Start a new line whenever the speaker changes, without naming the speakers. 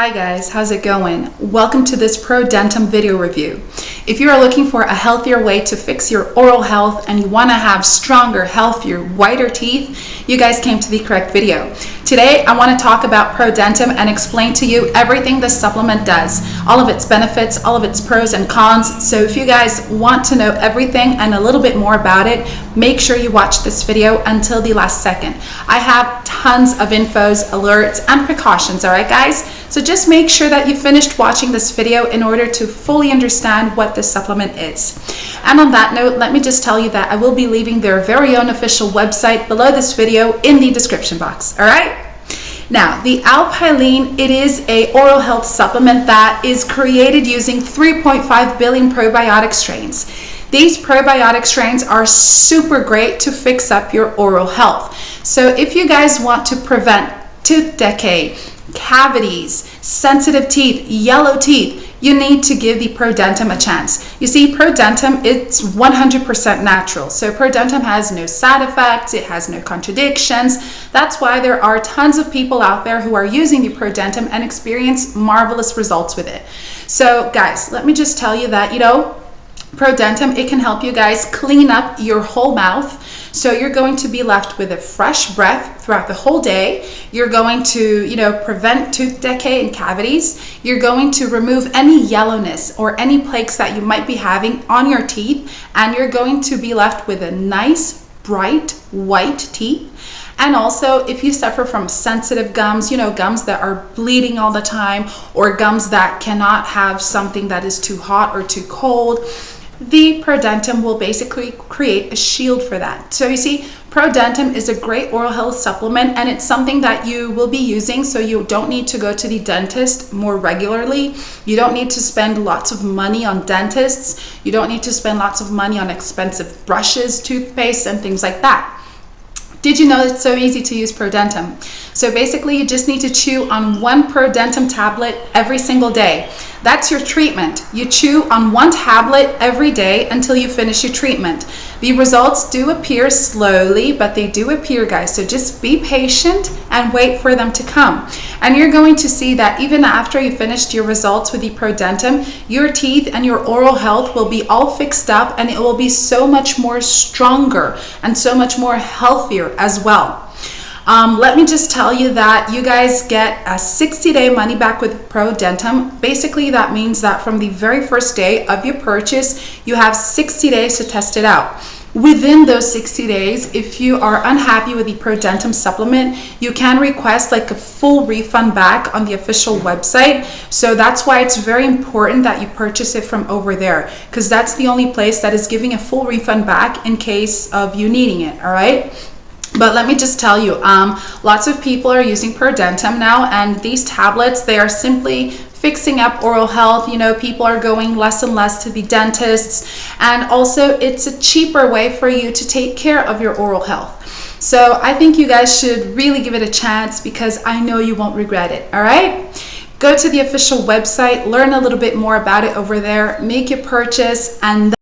Hi guys, how's it going? Welcome to this Prodentim video review. If you are looking for a healthier way to fix your oral health and you want to have stronger, healthier, whiter teeth, you guys came to the correct video. Today I want to talk about Prodentim and explain to you everything this supplement does, all of its benefits, all of its pros and cons. So if you guys want to know everything and a little bit more about it, make sure you watch this video until the last second. I have tons of infos, alerts, and precautions, alright guys? So just make sure that you finished watching this video in order to fully understand what this supplement is. And on that note, let me just tell you that I will be leaving their very own official website below this video in the description box, alright? Now, the Alpiline, it is a oral health supplement that is created using 3.5 billion probiotic strains. These probiotic strains are super great to fix up your oral health. So if you guys want to prevent tooth decay, cavities, sensitive teeth, yellow teeth, you need to give the Prodentim a chance. You see, Prodentim, it's 100% natural. So Prodentim has no side effects, it has no contradictions. That's why there are tons of people out there who are using the Prodentim and experience marvelous results with it. So guys, let me just tell you that, Prodentim, it can help you guys clean up your whole mouth. So you're going to be left with a fresh breath throughout the whole day. You're going to, prevent tooth decay and cavities. You're going to remove any yellowness or any plaques that you might be having on your teeth. And you're going to be left with a nice, bright, white teeth. And also, if you suffer from sensitive gums, gums that are bleeding all the time, or gums that cannot have something that is too hot or too cold, the Prodentim will basically create a shield for that. So you see, Prodentim is a great oral health supplement, and it's something that you will be using, so you don't need to go to the dentist more regularly. You don't need to spend lots of money on dentists. You don't need to spend lots of money on expensive brushes, toothpaste, and things like that. Did you know it's so easy to use Prodentim? So basically, you just need to chew on one Prodentim tablet every single day. That's your treatment. You chew on one tablet every day until you finish your treatment. The results do appear slowly, but they do appear, guys. So just be patient and wait for them to come. And you're going to see that even after you finished your results with the Prodentim, your teeth and your oral health will be all fixed up, and it will be so much more stronger and so much more healthier as well. Let me just tell you that you guys get a 60-day money back with Prodentim. Basically, that means that from the very first day of your purchase, you have 60 days to test it out. Within those 60 days, if you are unhappy with the Prodentim supplement, you can request like a full refund back on the official website. So that's why it's very important that you purchase it from over there, because that's the only place that is giving a full refund back in case of you needing it, all right? But let me just tell you, lots of people are using Prodentim now, and these tablets, they are simply fixing up oral health. People are going less and less to the dentists, and also it's a cheaper way for you to take care of your oral health. So I think you guys should really give it a chance, because I know you won't regret it, all right? Go to the official website, learn a little bit more about it over there, make your purchase, and